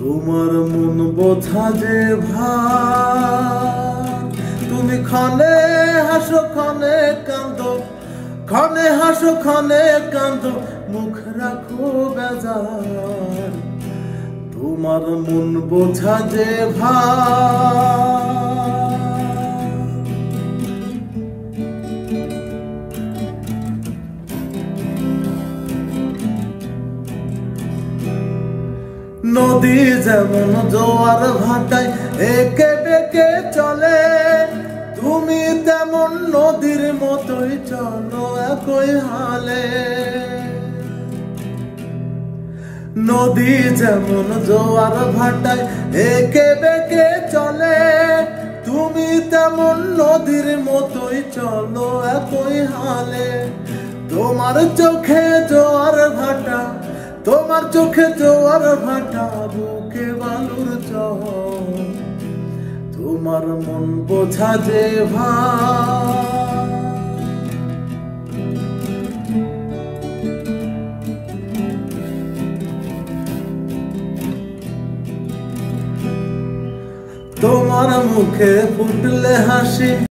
তোমার মন বোঝা যে ভার, তুমি ক্ষণে হাসো ক্ষণে কান্দো, ক্ষণে হাসো ক্ষণে কান্দো, মুখ রাখো বেজার। তোমার মন বোঝা যে ভার। নদী যেমন জোয়ার ভাটায় একে বেঁকে চলে, তুমি তেমন নদীর মতোই চলো একই হালে। নদী যেমন জোয়ার ভাটায় একে বেঁকে চলে, তুমি তেমন নদীর মতোই চলো একই হালে। তোমার চোখে জোয়ার ভাটা, তোমার চোখে জোয়ার ভাটা, বুকে বালুর চর। তোমার মন বোঝা যে ভার। তোমার মুখে ফুটলে হাসি,